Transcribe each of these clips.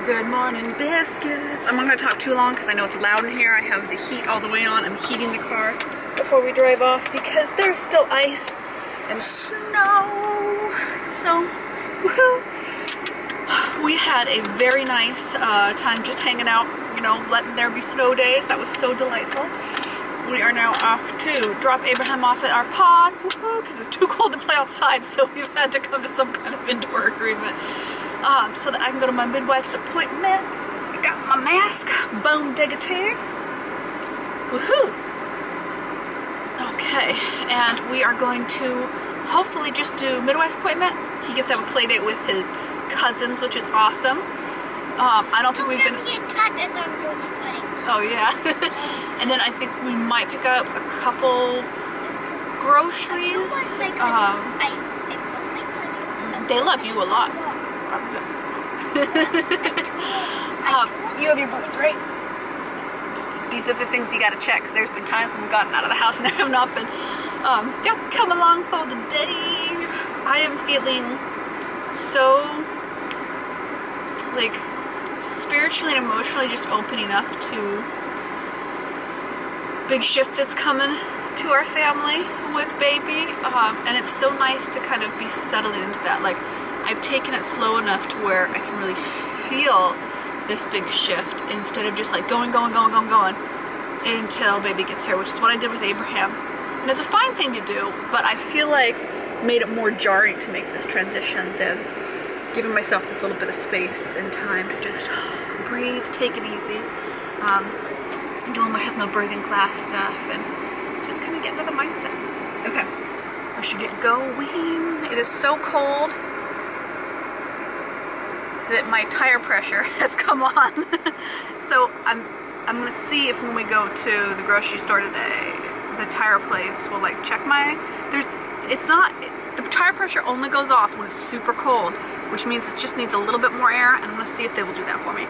Good morning, biscuits. I'm not going to talk too long because I know it's loud in here. I have the heat all the way on. I'm heating the car before we drive off because there's still ice and snow. So, woohoo! We had a very nice time just hanging out, you know, letting there be snow days. That was so delightful. We are now off to drop Abraham off at our pod, woohoo, because it's too cold to play outside, so we've had to come to some kind of indoor agreement. So that I can go to my midwife's appointment. I got my mask, bone dégateur. Woohoo! Okay, and we are going to hopefully just do midwife appointment. He gets to have a play date with his cousins, which is awesome. I don't think we've been. Oh yeah. And then I think we might pick up a couple groceries. They love you a lot. You have your boots, right? These are the things you gotta check, because there's been times when we've gotten out of the house and there have not been. Yeah, come along for the day. I am feeling so, like, spiritually and emotionally just opening up to big shift that's coming to our family with baby. And it's so nice to kind of be settling into that. Like, I've taken it slow enough to where I can really feel this big shift instead of just like going until baby gets here, which is what I did with Abraham. And it's a fine thing to do, but I feel like made it more jarring to make this transition than giving myself this little bit of space and time to just breathe, take it easy, doing my hypnobirthing class stuff and just kind of get into the mindset. Okay, I should get going. It is so cold that my tire pressure has come on. So I'm gonna see if when we go to the grocery store today, the tire place will like check my, the tire pressure only goes off when it's super cold, which means it just needs a little bit more air, and I'm gonna see if they will do that for me.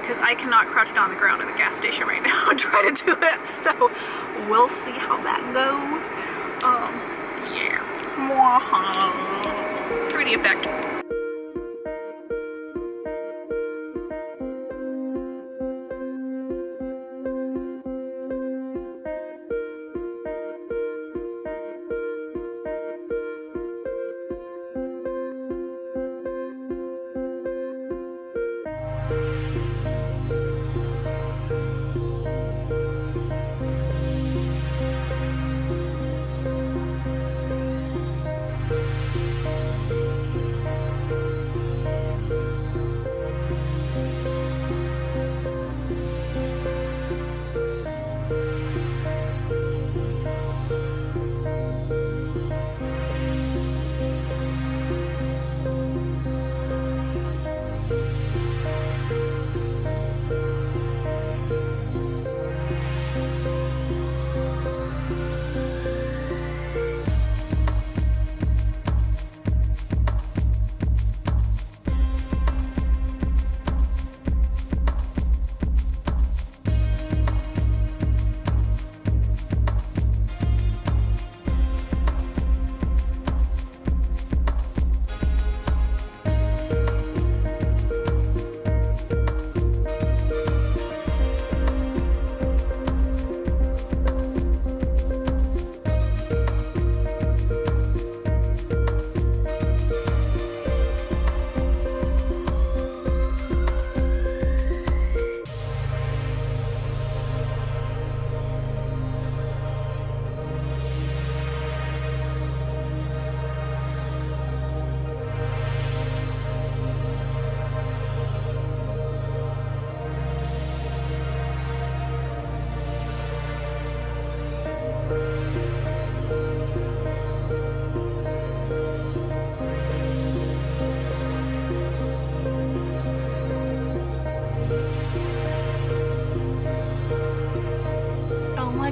Because I cannot crouch down on the ground at the gas station right now and try to do it, so we'll see how that goes. Yeah. 3D effect.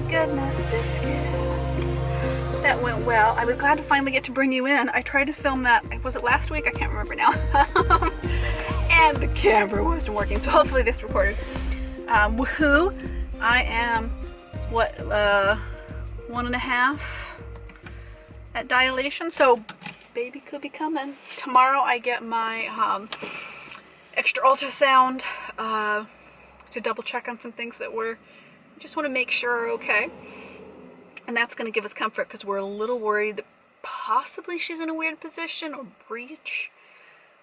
Goodness, biscuit. That went well. I was glad to finally get to bring you in. I tried to film that, was it last week? I can't remember now. And the camera wasn't working, so hopefully this recorded. Woohoo! I am, what, 1.5 at dilation, so baby could be coming. Tomorrow I get my extra ultrasound to double check on some things that we just want to make sure are okay. And that's going to give us comfort because we're a little worried that possibly she's in a weird position or breech.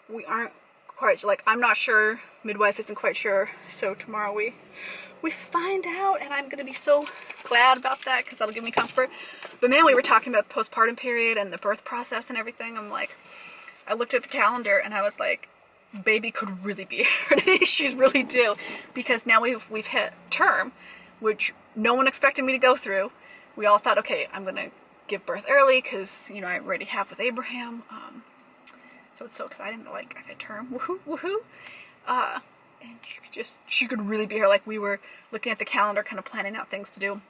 We aren't quite, like, I'm not sure, midwife isn't quite sure, so tomorrow we find out, and I'm going to be so glad about that because that'll give me comfort. But man, we were talking about the postpartum period and the birth process and everything. I'm like, I looked at the calendar and I was like, baby could really be here. She's really due, because now we've hit term, which no one expected me to go through. We all thought, okay, I'm going to give birth early because, you know, I already have with Abraham. So it's so exciting that, like, I've hit term. Woohoo, woohoo. And she could really be here. Like, we were looking at the calendar, kind of planning out things to do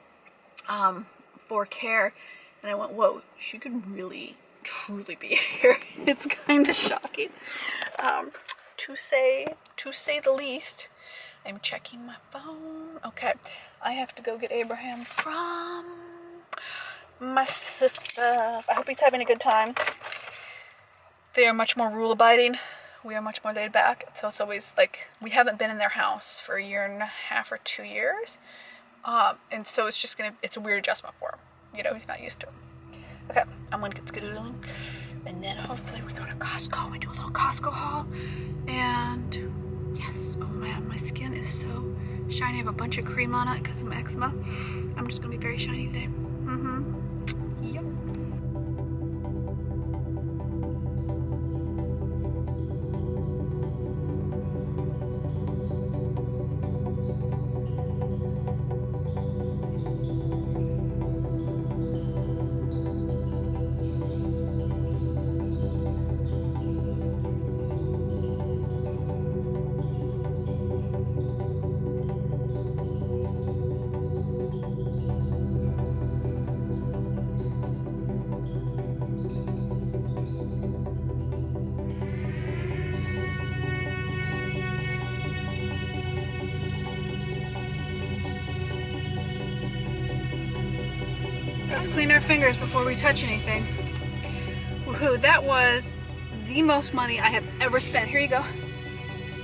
for care. And I went, whoa, she could really, truly be here. It's kind of shocking. To say the least. I'm checking my phone. Okay, I have to go get Abraham from my sisters. I hope he's having a good time. They are much more rule-abiding. We are much more laid back. So it's always like, we haven't been in their house for 1.5 or 2 years. And so it's just it's a weird adjustment for him. You know, he's not used to it. Okay, I'm gonna get skedoodling. And then hopefully we go to Costco. We do a little Costco haul. And yes, oh man, my skin is so shiny. I have a bunch of cream on it because of my eczema. I'm just gonna be very shiny today. Yep. Let's clean our fingers before we touch anything. Woohoo, that was the most money I have ever spent. Here you go.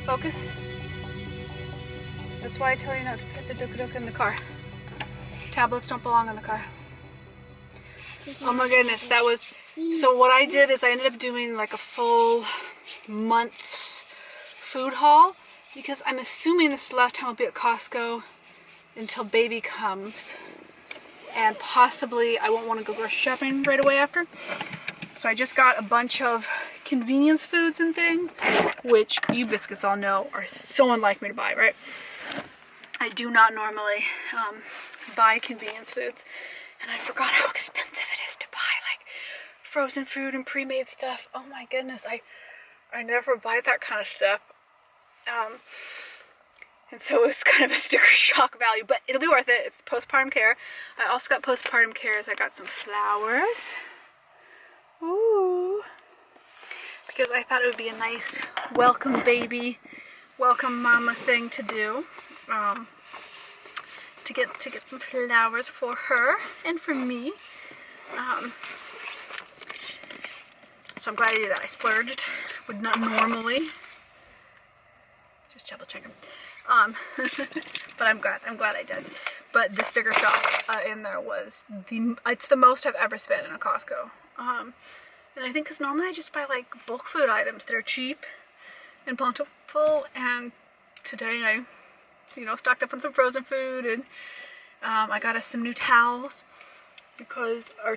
Focus. That's why I tell you not to put the duk-duk in the car. Tablets don't belong in the car. Oh my goodness, that was... So what I did is I ended up doing like a full month's food haul, because I'm assuming this is the last time I'll be at Costco until baby comes. And possibly I won't want to go grocery shopping right away after. So I just got a bunch of convenience foods and things, which you biscuits all know are so unlike me to buy, right? I do not normally buy convenience foods, and I forgot how expensive it is to buy like frozen food and pre-made stuff. Oh my goodness, I never buy that kind of stuff. And so it's kind of a sticker shock value, but it'll be worth it. It's postpartum care. I also got postpartum cares. I got some flowers. Ooh. Because I thought it would be a nice welcome baby, welcome mama thing to do. To get some flowers for her and for me. So I'm glad I did that. I splurged. Would not normally. Just double checking. But I'm glad I did. But the sticker shock in there was it's the most I've ever spent in a Costco. And I think because normally I just buy like bulk food items that are cheap and plentiful, and today I, stocked up on some frozen food, and I got us some new towels because a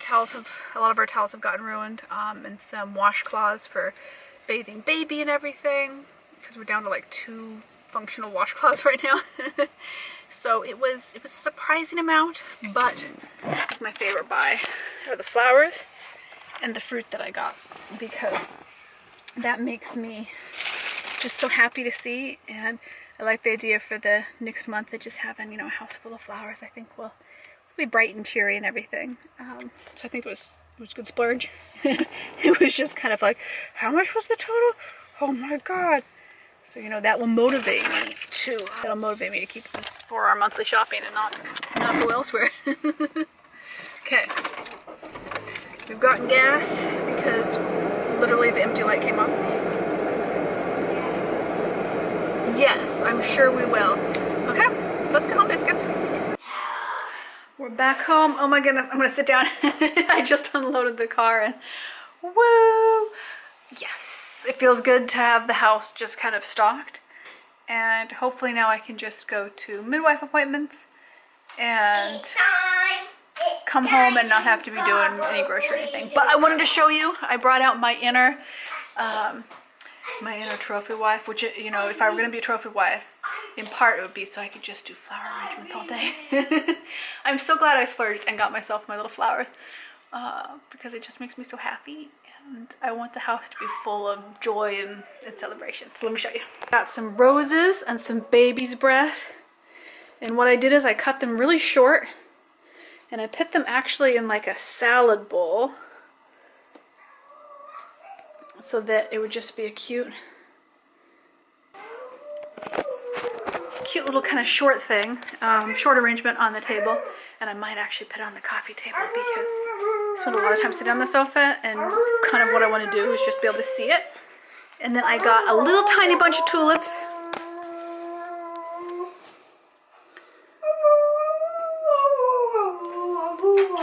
lot of our towels have gotten ruined, and some washcloths for bathing baby and everything, because we're down to like 2 functional washcloths right now. So it was a surprising amount, but my favorite buy are the flowers and the fruit that I got, because that makes me just so happy to see, and I like the idea for the next month of just having, a house full of flowers. I think we'll be bright and cheery and everything. So I think it was good splurge. It was just kind of like, how much was the total? Oh my god. So, that will motivate me to keep this for our monthly shopping and not go elsewhere. Okay. We've gotten gas because literally the empty light came on. Yes, I'm sure we will. Okay, let's get home, biscuits. We're back home. Oh my goodness, I'm gonna sit down. I just unloaded the car and woo! Yes, it feels good to have the house just kind of stocked. And hopefully now I can just go to midwife appointments and come home and not have to be doing any grocery or anything. But I wanted to show you, I brought out my inner trophy wife, which, you know, if I were gonna be a trophy wife, in part it would be so I could just do flower arrangements all day. I'm so glad I splurged and got myself my little flowers because it just makes me so happy. And I want the house to be full of joy and celebration. So let me show you. Got some roses and some baby's breath. And what I did is I cut them really short. And I put them actually in like a salad bowl. So that it would just be a cute little kind of short thing. Short arrangement on the table. And I might actually put it on the coffee table because I spend a lot of time sitting on the sofa, and kind of what I want to do is just be able to see it. And then I got a little tiny bunch of tulips.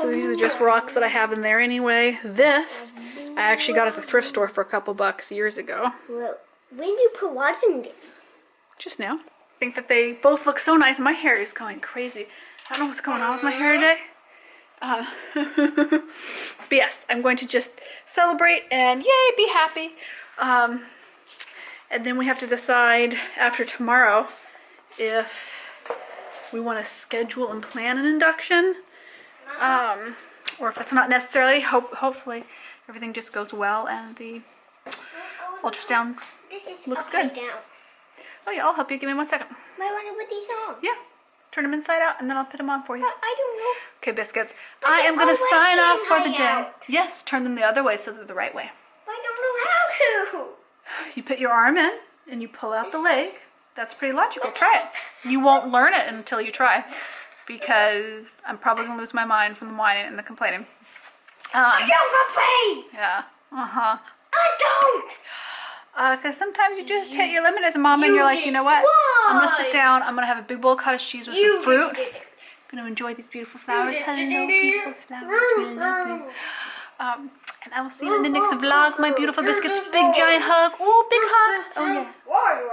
So these are just rocks that I have in there anyway. This, I actually got at the thrift store for a couple bucks years ago. Well, when do you put water in it? Just now. I think that they both look so nice. My hair is going crazy. I don't know what's going on with my hair today. But yes, I'm going to just celebrate and yay, be happy. And then we have to decide after tomorrow if we want to schedule and plan an induction, or if it's not necessarily. Hopefully everything just goes well and the ultrasound looks good. Down. Oh yeah, I'll help you. Give me 1 second. I want to put these on. Yeah. Turn them inside out and then I'll put them on for you. I don't know. Okay, biscuits. I am going to sign off for the day. Yes, turn them the other way so they're the right way. I don't know how to. You put your arm in and you pull out the leg. That's pretty logical. Try it. You won't learn it until you try, because I'm probably going to lose my mind from the whining and the complaining. I don't complain. Yeah. Uh-huh. I don't. Because sometimes you just hit your limit as a mom and you're like, you know what? I'm going to sit down. I'm going to have a big bowl of cottage cheese with some fruit. I'm going to enjoy these beautiful flowers. Hello, beautiful flowers. We love you. And I will see you in the next vlog, my beautiful biscuits. Big giant hug. Oh, big hug. Oh, yeah.